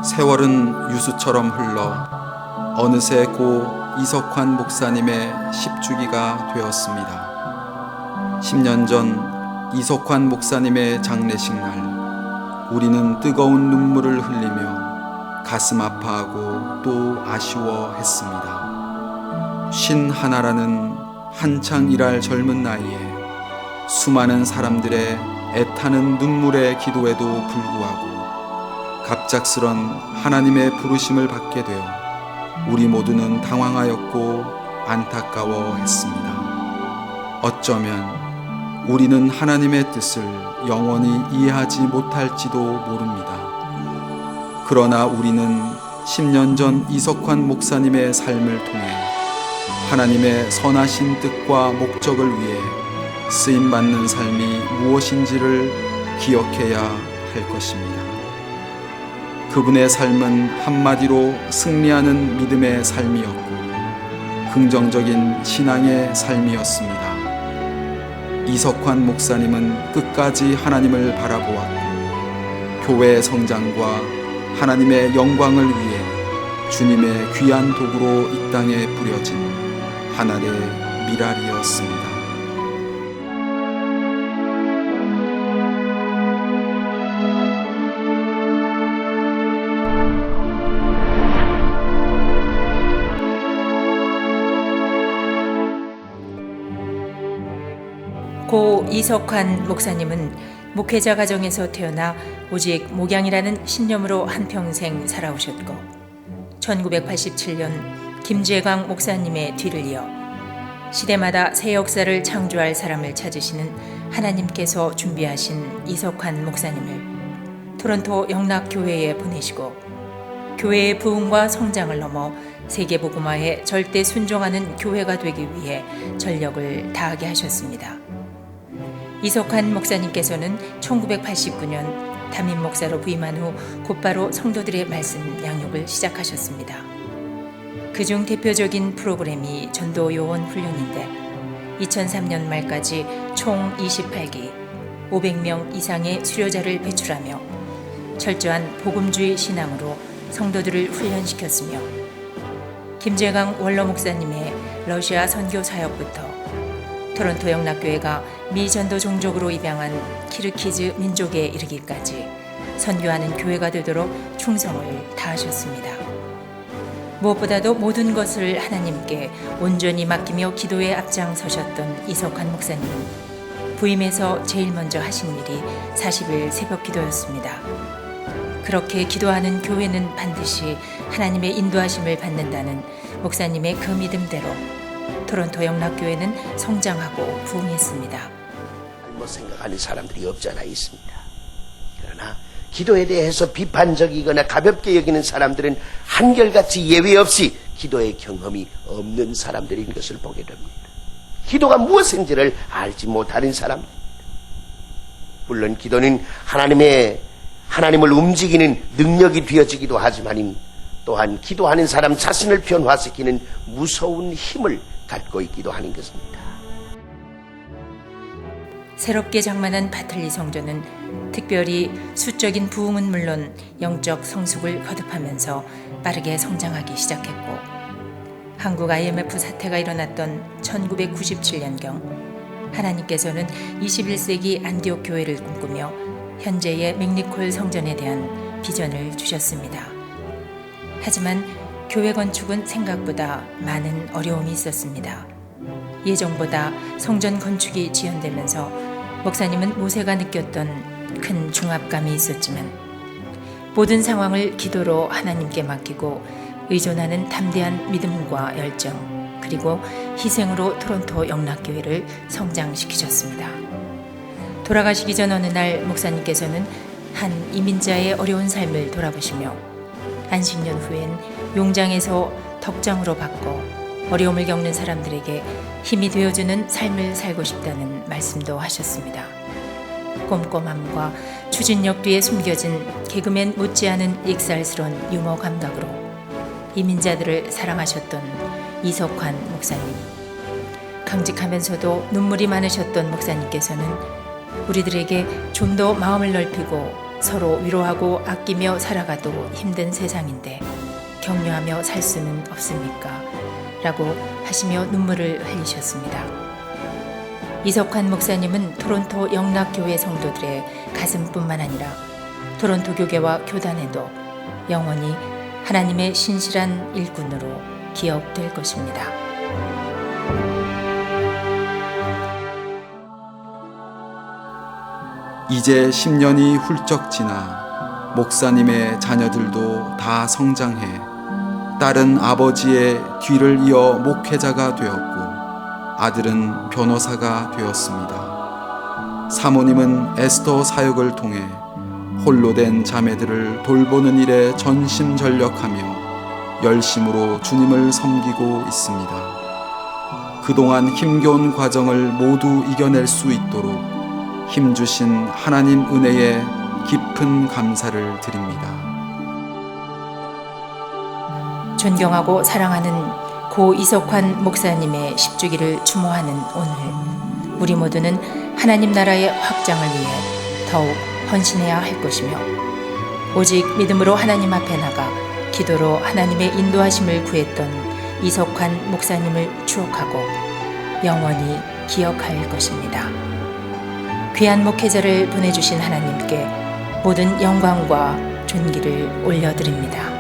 세월은 유수처럼 흘러 어느새 고 이석환 목사님의 10주기가 되었습니다. 10년 전 이석환 목사님의 장례식 날, 우리는 뜨거운 눈물을 흘리며 가슴 아파하고 또 아쉬워했습니다. 51라는 한창 일할 젊은 나이에 수많은 사람들의 애타는 눈물의 기도에도 불구하고 갑작스런 하나님의 부르심을 받게 되어 우리 모두는 당황하였고 안타까워했습니다. 어쩌면 우리는 하나님의 뜻을 영원히 이해하지 못할지도 모릅니다. 그러나 우리는 10년 전 이석환 목사님의 삶을 통해 하나님의 선하신 뜻과 목적을 위해 쓰임받는 삶이 무엇인지를 기억해야 할 것입니다. 그분의 삶은 한마디로 승리하는 믿음의 삶이었고 긍정적인 신앙의 삶이었습니다. 이석환 목사님은 끝까지 하나님을 바라보았고 교회의 성장과 하나님의 영광을 위해 주님의 귀한 도구로 이 땅에 뿌려진 하늘의 미랄이었습니다. 고 이석환 목사님은 목회자 가정에서 태어나 오직 목양이라는 신념으로 한평생 살아오셨고 1987년 김재광 목사님의 뒤를 이어 시대마다 새 역사를 창조할 사람을 찾으시는 하나님께서 준비하신 이석환 목사님을 토론토 영락교회에 보내시고 교회의 부흥과 성장을 넘어 세계복음화에 절대 순종하는 교회가 되기 위해 전력을 다하게 하셨습니다. 이석환 목사님께서는 1989년 담임 목사로 부임한 후 곧바로 성도들의 말씀 양육을 시작하셨습니다. 그중 대표적인 프로그램이 전도 요원 훈련인데 2003년 말까지 총 28기 500명 이상의 수료자를 배출하며 철저한 복음주의 신앙으로 성도들을 훈련시켰으며 김재광 원로 목사님의 러시아 선교 사역부터 토론토 영락교회가 미 전도 종족으로 입양한 키르키즈 민족에 이르기까지 선교하는 교회가 되도록 충성을 다하셨습니다. 무엇보다도 모든 것을 하나님께 온전히 맡기며 기도에 앞장서셨던 이석환 목사님은 부임해서 제일 먼저 하신 일이 40일 새벽 기도였습니다. 그렇게 기도하는 교회는 반드시 하나님의 인도하심을 받는다는 목사님의 그 믿음대로 토론토 영락교회는 성장하고 부흥했습니다. 잘못 생각하는 사람들이 없잖아 있습니다. 그러나 기도에 대해서 비판적이거나 가볍게 여기는 사람들은 한결같이 예외 없이 기도의 경험이 없는 사람들인 것을 보게 됩니다. 기도가 무엇인지를 알지 못하는 사람들입니다. 물론 기도는 하나님을 움직이는 능력이 되어지기도 하지만 또한 기도하는 사람 자신을 변화시키는 무서운 힘을 갖고 있기도 하는 것입니다. 새롭게 장만한 바틀리 성전은 특별히 수적인 부흥은 물론 영적 성숙을 거듭하면서 빠르게 성장하기 시작했고 한국 IMF 사태가 일어났던 1997년경 하나님께서는 21세기 안디옥 교회를 꿈꾸며 현재의 맥니콜 성전에 대한 비전을 주셨습니다. 하지만 교회 건축은 생각보다 많은 어려움이 있었습니다. 예정보다 성전 건축이 지연되면서 목사님은 모세가 느꼈던 큰 중압감이 있었지만 모든 상황을 기도로 하나님께 맡기고 의존하는 담대한 믿음과 열정 그리고 희생으로 토론토 영락교회를 성장시키셨습니다. 돌아가시기 전 어느 날 목사님께서는 한 이민자의 어려운 삶을 돌아보시며 안식년 후엔 용장에서 덕장으로 바꿔 어려움을 겪는 사람들에게 힘이 되어주는 삶을 살고 싶다는 말씀도 하셨습니다. 꼼꼼함과 추진력 뒤에 숨겨진 개그맨 못지않은 익살스러운 유머 감각으로 이민자들을 사랑하셨던 이석환 목사님. 강직하면서도 눈물이 많으셨던 목사님께서는 우리들에게 좀 더 마음을 넓히고 서로 위로하고 아끼며 살아가도 힘든 세상인데 격려하며 살 수는 없습니까? 라고 하시며 눈물을 흘리셨습니다. 이석환 목사님은 토론토 영락교회 성도들의 가슴뿐만 아니라 토론토 교계와 교단에도 영원히 하나님의 신실한 일꾼으로 기억될 것입니다. 이제 10년이 훌쩍 지나 목사님의 자녀들도 다 성장해 딸은 아버지의 뒤를 이어 목회자가 되었고 아들은 변호사가 되었습니다. 사모님은 에스더 사역을 통해 홀로 된 자매들을 돌보는 일에 전심전력하며 열심으로 주님을 섬기고 있습니다. 그동안 힘겨운 과정을 모두 이겨낼 수 있도록 힘주신 하나님 은혜에 깊은 감사를 드립니다. 존경하고 사랑하는 고 이석환 목사님의 10주기를 추모하는 오늘, 우리 모두는 하나님 나라의 확장을 위해 더욱 헌신해야 할 것이며 오직 믿음으로 하나님 앞에 나가 기도로 하나님의 인도하심을 구했던 이석환 목사님을 추억하고 영원히 기억할 것입니다. 귀한 목회자를 보내주신 하나님께 모든 영광과 존귀를 올려드립니다.